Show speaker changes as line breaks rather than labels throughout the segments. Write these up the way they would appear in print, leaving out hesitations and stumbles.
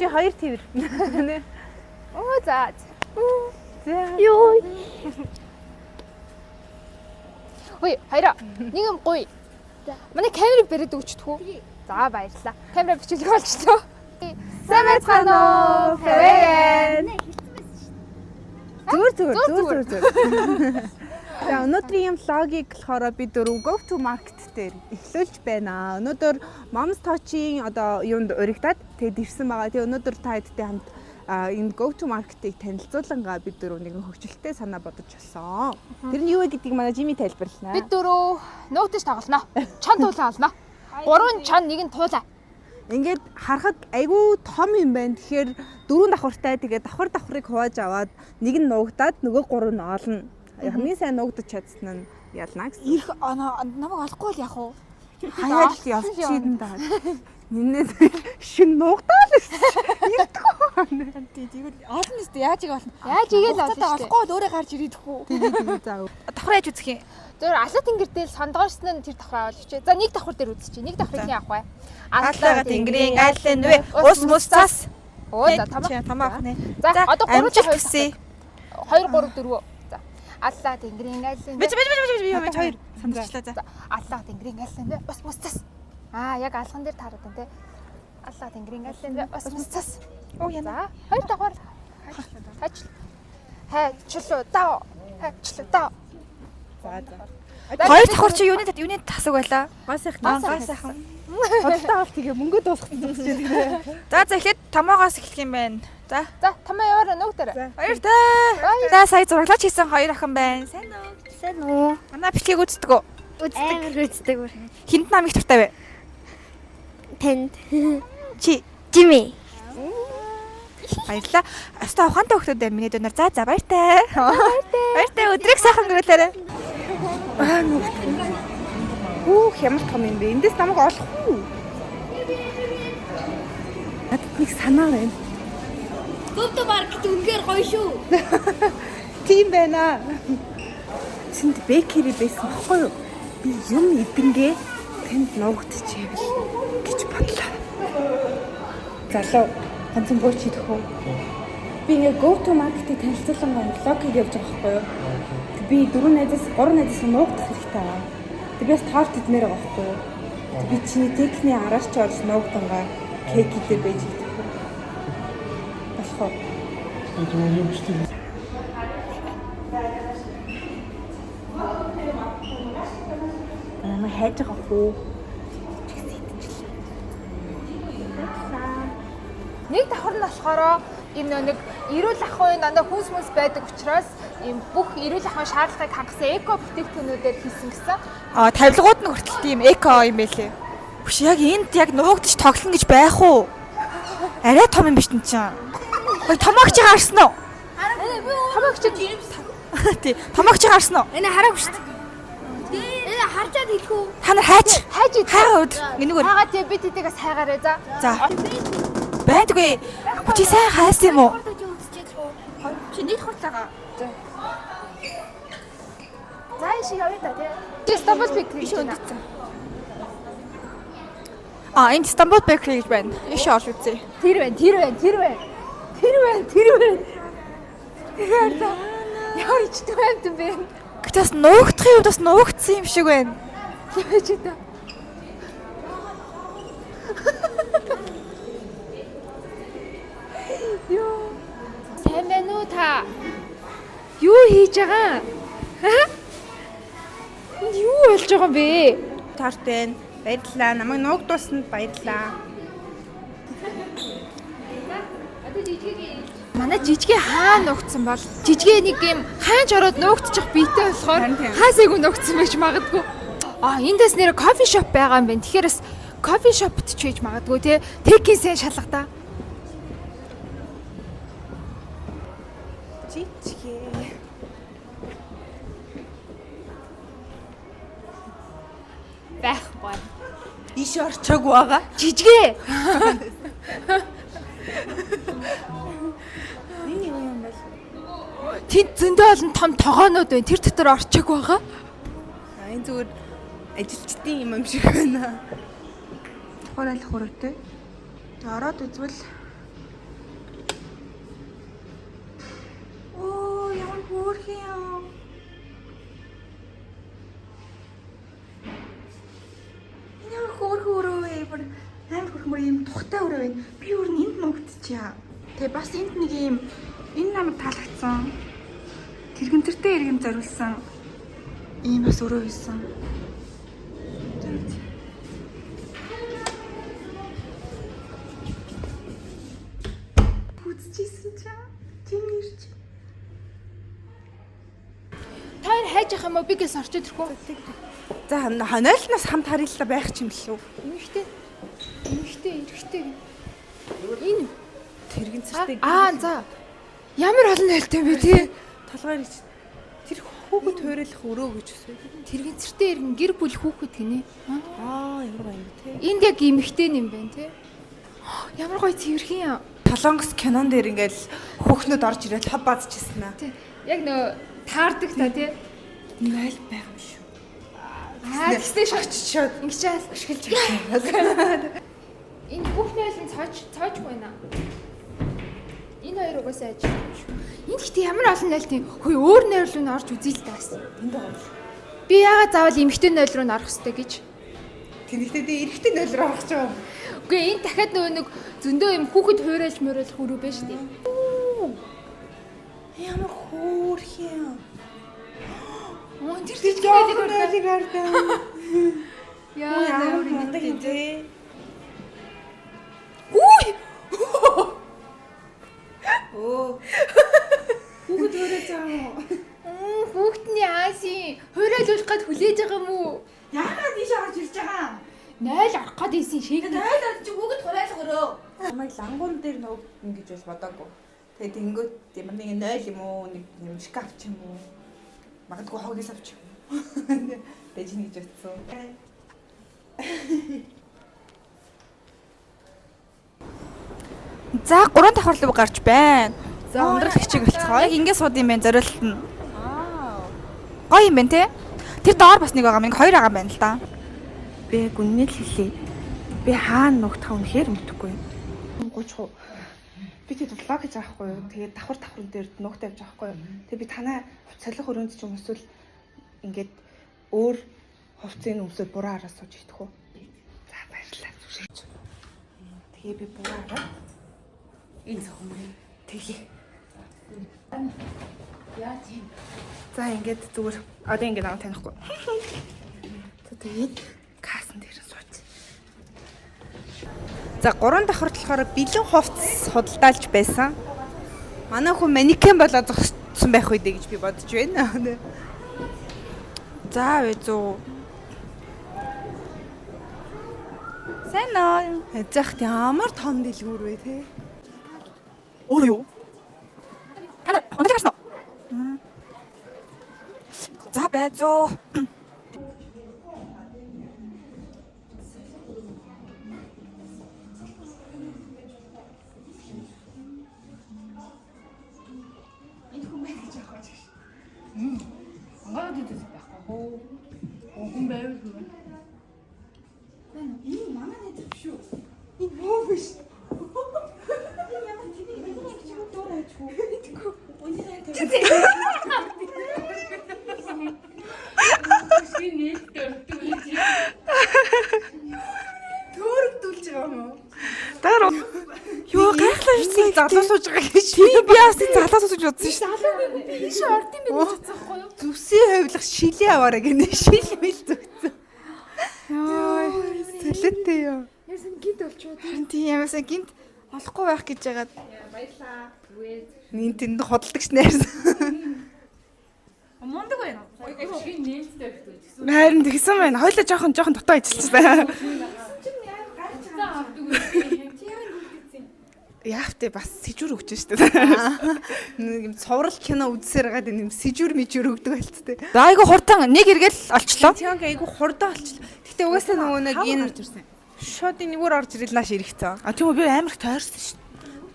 Чи хоёр тэрвэр.
Оо за.
Йоо.
Ой, хоёроо. Нэг юм гоё. Манай камерыг бариад өгчдгүү. За баярлалаа. Камера бичлэг болчихлоо. Сайн байцгаана уу? Хэвэн.
Зүгээр. За өнөөдрийн влогийг болохоор би дөрөв Go to Market дээр эхлүүлж байна. Өнөөдөр Mom's Touch-ийн одоо юунд уригдаад тэгэд ирсэн байгаа. Тэгээ өнөөдөр та хэдтэй хамт энэ Go to Market-ийг танилцуулангаа бид дөрөв нэгэн хөвгчлөлтэй санаа бодож болсон. Тэр нь юу вэ гэдгийг манай Жими тайлбарлана.
Бид дөрөв нөтөж тоглоно. Чан туулаа олно. 3 чан нэг нь туулаа.
Ингээд харахад айгүй том юм байна. Тэгэхээр 4 давхартай тэгээд давхарыг хувааж аваад нэг нь нуугдаад нөгөө 3 нь олно. Хамгийн сайн нуугдаж чадсан нь ялна гэсэн.
Ирэх намайг олохгүй л яах вэ?
Хаяад явчихсан даа. Нинээ шин нуугдаа л ирдэггүй.
Тэгвэл олон нэстэ яаж ийг болно?
Яаж игээл олно шүү дээ.
Олохгүй л өөрөө гарч ирэдэггүй.
Тэгээд заа.
Давхар яаж үзэх юм?
Зөв алла тэнгэр дээр сондгоорсон нь тэр давхраа олчихъя. За нэг давхар дээр үзчихье. Нэг давхрыг нь авах бай.
Аллага тэнгэрийн айлын нүвэ ус мус цас.
Оо за
тамаа авах нэ.
За одоо 3
амжилт хүсье.
2 3 4. За. Алла тэнгэрийн айлын
Би хоёр сандарчлаа за.
Алла тэнгэрийн айлын нүвэ ус мус цас. Яг алган дээр таарад байна те. Алла тэнгэрийн айлын нүвэ ус мус цас.
Оо яна.
За 2 давхар. Хайчлуу даа. Хайчлуу даа.
За.
Хоёр давхар чи юуны тасаг байлаа?
Гас их.
Бодлоо
авал тэгээ мөнгө дуусгах гэж байна.
За эхлээд томоогоос эхлэх юм байна. За
тамаа яваараа нүгтэр.
Баяр таа. За сая зураглаач хийсэн хоёр охин байна.
Сайн уу?
Манай бичлэгийг үздэг үү?
Үздэг.
Хинд намайг туртай вэ?
Танд.
Чи
Жими.
баярлаа. Аста ухаантай хүмүүс байна миний дөнөр. За баяртай. Баяртай өдрийг сайхан өнгөрүүлээрэй.
Хямар том юм бэ. Эндээс намайг олох уу? Надад нэг санаа байна.
Go to Market үнээр гоё шүү.
Тийм байна. Тэнд бэкери байсан баггүй юу? Би юм идэнгээ тэнд нуугдчихэв гэж бодлоо. Залуу ганцхан бууч идэх үү? Би ингээ Go to Market-ийг танилцуулсан влогыг явьж байгаа байхгүй юу? Би 3 найзаас нуугдах хэрэгтэй аа. Би бас таарт идмээр байгаа байхгүй юу? Би чиний техникний араас ч орж нуугдангаа кейк дээр байж идэх үү? Болохоор намайг хайж байгаа хөө.
Нэг давхар нь болохоор энэ нэг эрүүл ахуйн дандаа хүнс байдаг учраас ийм бүх эрүүл ахуйн шаардлагыг хангасан эко бүтээгдэхүүнүүдээр хийсэн гэсэн.
Тавилгууд нь хүртэл тийм эко юм байлээ. Биш яг энд яг нуугдчих тоглоно гэж байх уу? Арай том юм биш энэ чинь. Ой томоогч гарсан уу?
Томоогч
Тий, томоогч гарсан уу?
Энэ хараагүй шүү дээ. Энэ харжаад хэлэх үү?
Та нар хайж
идэх.
хаад гинүгээр.
Хагаа тий бид тэдгээс хайгаарай за.
За. Байдгүй. Чи сайн хайсан юм уу?
Чи нэг хутлаагаа.
За иши явъя та тий. Чи Стамбул Бэкери
Иш өндөрцөн. Энэ Стамбул Бэкери гэж байна. Иш орж үзье.
Тэр байна. Яа ичдэг юм бэ?
Гэтээс нуугдахын үед бас нуугдсан юм шиг байна.
Яаж идэ? Юу? Сайн байна уу та? Юу хийж байгаа? Юу болж байгаа юм бэ?
Таарт байна. Баярлалаа. Намайг нуугдуулсанд баярлалаа.
Манай жижигээ хаана нуугдсан бол жижигээ нэг юм хаанч ороод нуугдчих биетэй болохоор хаасайг нуугдсан байж магадгүй. Эндээс нэр кофе шоп байгаа юм байна. Тэгэхээр бас кофе шопт ч хийж магадгүй те. Тэкийн сайн шалгадаа.
Жижигээ.
Байхгүй.
Иш орчоог байгаа.
Жижигээ.
Энэ юу юм бэ?
Тэнд зөндөө олон том тогоонууд байна. Тэр дотор орчоог байгаа.
Энэ зүгээр ажилчдын юм шиг байна. Давхар алах хүрээтэй. Ороод үзвэл
Хөөрхөн. Энэ хөөрхөн өрөө бүр амар хөрхмөр юм тухтай өрөө байна. Би өөр нь энд нуугдчихъя. Тэгээ бас энд нэг юм энэ намайг таалагдсан. Тэргэнтертэй иргэм зориулсан. Ийм бас өрөө байсан. Бүцчихсэн чам. Тийм ирч.
Та энэ хайж явах юм уу? Би гэс орчод ирэхгүй.
За хонойлноос хамт харилцаа байх ч юм л үү?
Эмэгтэй. Эрэхтэй. Энэ
Тэрэгэн цэртэй.
за. Ямар олон найлтай бэ тий?
Толгойр ич. Тэр хүүхэд хуурайлах өрөө гэж үсвэ.
Тэрэгцэртэй иргэн гэр бүл хүүхэд гинэ.
Ямар гоё юм те.
Энд яг эмэгтэй юм байна тий. Ямар гоё цэвэрхэн юм.
Толонгос кинон дээр ингээл хүүхнүүд орж ирээд хав базчихсан аа.
Тий. Яг нөө таардаг та тий.
Найл байх юм шүү.
Тэгснэ
Очичоод
ингэж
ашиглаж байгаа.
энэ хүүхний айлын цоож байна. Энэ хоёр угаасаа ажил юм шүү. Энд ихтэй ямар олон найлт юм. Хөөе өөр нойр руу н орж үзье л таас.
Энд байгаа.
Би яагаад заавал эмэгтэй нойл руу н орох хэрэгтэй гэж.
Тэрэгтэй дээ эрэгтэй нойл руу орох ч юм.
Үгүй энэ дахиад нөгөө нэг зөндөө юм хүүхэд хуурайлж мөрөөлөх өрөө байж тээ.
Ямар хөөрхөн.
Тэр
Нойлыг хардаа.
Яа,
мундаг юм те.
Үгүй.
Хүүхэд өөрөө заа.
Хүүхдний аасын хуурайлуулах гээд хүлээж байгаа юм уу?
Яагаад ийш орж ирж байгаа?
Нойл орох гээд ийсэн шиг.
Нойл орж бүгд хураалга өрөө.
Намайг лангуун дээр нуугдна гэж бол бодоагүй. Тэгээд тэнгөт ямар нэг нойл юм уу, нэг юм шкаф ч юм уу. Магадгүй хогоос авч юм. Дэжин гэж утсан.
За 3 давхарлуу гарч байна. За ундрах хичээг болцгоо. Яг ингэ сууд юм байна зориулт нь. Гоё юм байна те. Тэр доор бас нэг байгаа. Минь 2 байгаа юм байна л да.
Би гүнний л хэлээ. Би хаана нуугдах үнэхээр мэдхгүй. 30%. Би тэд влог хийж байгаа хгүй юу. Тэгээд давхар дээр нуугтай явж байгаа хгүй юу. Тэгээд би танай солих өрөөнд ч юм эсвэл ингээд өөр хувцсыг өмсөд буруу араас сууж идэх үү. За баярлалаа. Тэгээ би буруу араа. Энэ зөвхөн тэгээ.
Яа тийм.
За ингээд зүгээр одоо ингээд аваа танихгүй. Тэгээд кассан дээр сууж. За 3 давхар болохоор бэлэн хувцас худалдаалж байсан. Манай хүн манекен болоод зогссон байх үедээ гэж би бодож байна.
За вэ зөө. Сайн аа.
Хажаахт ямар том дэлгүүр вэ те?
Оо юу? Хана онцгой шноо. За бэ зөө.
Төөрөгдүүлж байгаа юм уу? Дараа
Юу гайхлаа шүү.
залуу сууж байгаа гэж.
Тийм би бас залаас сууж бодсон шүү.
Залуугүй би ийш орд юм байна гэж бодсон байхгүй юу?
Зүсийн хувилах шилийн аваараа гинэ шил мэл зүгтсэн. Яа, солиотой юу?
Яасан гинт болчихоо.
Тийм ямаасаа гинт олохгүй байх гэж яагаад.
Баярлаа. Үгүй.
Нин тэнд худалдагч найрсан.
Мундаг байна.
Шиг нээлттэй өгдөг.
Харин тэгсэн байна. Хойлоо жоохон дутаа ажилласан. Яавте бас сэжүр өгч штэ. Нэг юм цуврал кино үзсээр гад юм сэжүр мэжүр өгдөг байлцтэй.
За айгу хурдан нэг эргэл олчлоо.
Тянга айгу хурдан олчлоо. Гэтэ угаасаа нөгөө нэг энэ шууд нэгөр орж ирэл нааш ирэхцээ. А тийм үү би амар их тойрсон штэ.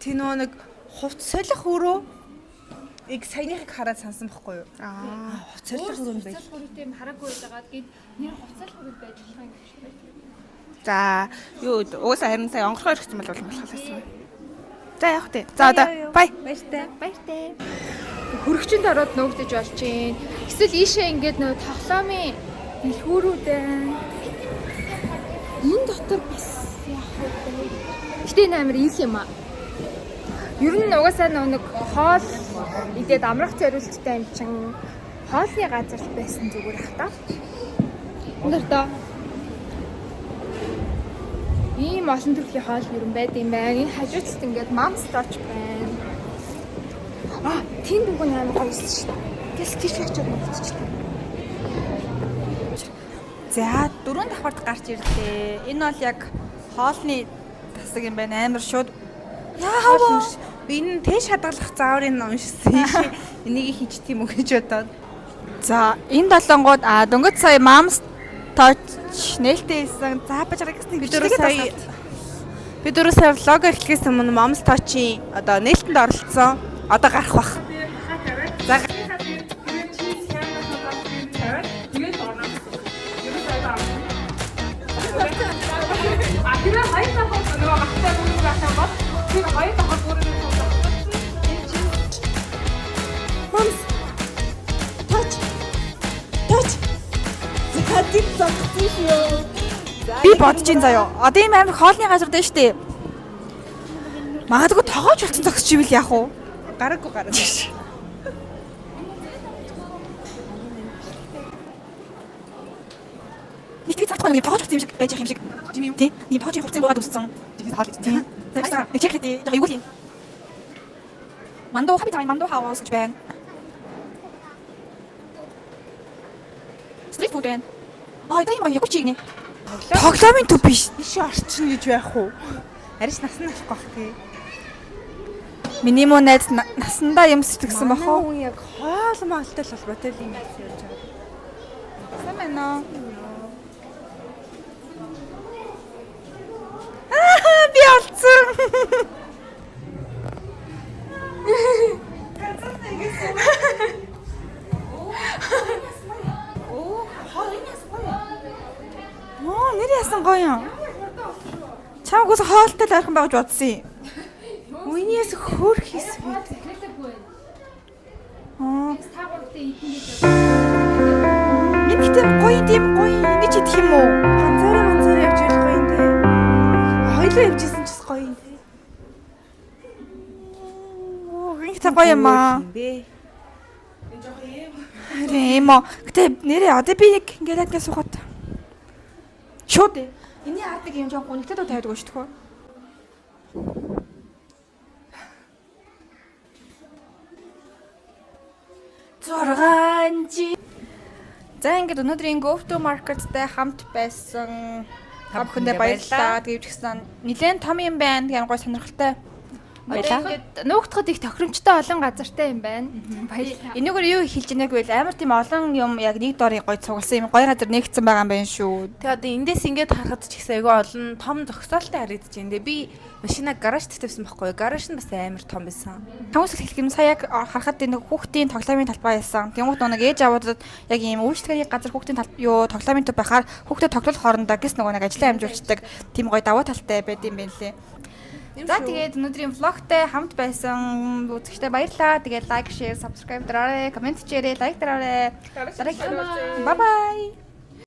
Тэ нөгөө нэг хувц солих өрөө иг саяныхыг хараад сансан байхгүй юу? Хувц солих өрөө юм байж.
Хувцас хүрээтэй юм хараагүй байгаад гээд нэр хувцас хүрээд байж болох юм гэж байна.
За юу угаасаа харин сая онгорхоо ирэхсэн бол болох байсан. За явах тий. За одоо бай.
Баяртай. хөрөгчөнд ороод нуугдаж болж байна. Эсвэл ийшээ ингээд нөө тоглоомын дэлгүүрүүд байна. Энэ дотор бас яах вэ? Гэтэ энэ амар их юм аа. Ер нь угаасаа нэг хоол идээд амрах зорилттой юм чин хоолны газар байсан зүгээр ах та. Өндөр доо. Ийм олон төрлийн хоол ер нь байд юм байна. Энэ хажууцд ингээд Mom's Touch байна. Тэнд үгүй амар гоё шүү дээ. Гэс тийш очиод нутчихлаа.
За 4 давхарт гарч ирлээ. Энэ бол яг хоолны тасаг юм байна. Амар шууд. Яаваа. Би энэ тэш хадгалах зааврын уншсан. Энийг хийчих юм уу гэж бодоод. За энэ 7-гууд дөнгөж сая Mom's Touch нээлттэй хийсэн. За бажараа гэсэн бид дөрөв сая лого эхлэхээс өмнө Mom's Touch-ийн одоо нээлтэнд оролцсон. Одоо гарах бах. За
тэр хоёр дахь нөгөө гахтай бүрийн гахтай бол тэр хоёр дахь бүрийн Mom's Touch. Хатик зогсчихё.
би бодож ин заяа. Одоо ийм амар хоолны газар дээ штэ. Магадгүй тогооч болцсон зогсож ивэл яах вэ? Гараагүй. Нэг тийм цаатах нэг тогооч болцсон юм шиг байж юм шиг. Тий. Нэг тогооч болцсон бод үссэн. Тий. Тэгэхээр чекэти яг юу юм? Мандуу хаваас гэж байна. Стрит фуд байна. Энэ яг үчиг нэ. Тоглоомын төв биш.
Ишээ орчин гэж байх уу? Ариш насан алах байх тий.
Миний муу найз насандаа юм сэтгэсэн бах уу?
Хүн яг хоол моолтой л холбоотой юм яаж яаж байгаа.
Сайн байна уу? Би олцсон. Нэр ясан гоё юм. Чамгаас хоолтой л ойрхон байж бодсон юм.
Үниэс хөр хийсэн үү?
Энэ гэдэг гоё ингэж идэх юм уу?
Ганцаараа явж ирэх гоё юм дээ. Хоёлоо явжсэн ч гоё юм дээ.
Ингэ гоё юм аа. Тийм ээ. Гэтэ нэрээ одоо би нэг ингээд сухад. Шууд. Эний ард нэг юм жоо гонигтад тавьдаг шүү дээ. 6 За ингээд өнөөдрийн Go to Market-тай хамт байсан та бүхэндээ баярлалаа. Тэгвч гисэн нэлээд том юм байна. Гэн гой сонирхолтой.
Баярлалаа. Ингээд нуугдахад их тохиромжтой олон газартай юм байна.
Баярлалаа. Энэгээр юу хэлж ийнэг вэ? Амар тийм олон юм яг нэг дорыг гой цугалсан юм. Гой газар нэгдсэн байгаа юм байна шүү.
Тэгээ одоо эндээс ингээд харахад ч ихсэн айгүй олон том зогсоолтой харагдаж байна. Тэгээ би машина гараж тавьсан байхгүй юу? Гараж нь бас амар том байсан.
Хүмүүс хэлэх юм сая яг харахад энэ хүүхдийн тоглоомын талбай байсан. Тэнгуут нэг ээж аваадад яг ийм үйлчлэгийн газар хүүхдийн тоглоомын төв байхаар хүүхдэд тоглох хоорондоо гэс нэг ажлаа амжуулцдаг тийм гоё даваа талтай байд юм байна лээ. За тэгээд өнөөдрийн влогтай хамт байсан үзэгчдээ баярлалаа. Тэгээд лайк, шеэр, subscribe дараарай, комент хийрэй, лайк дараарай. Дараагийн бай бай.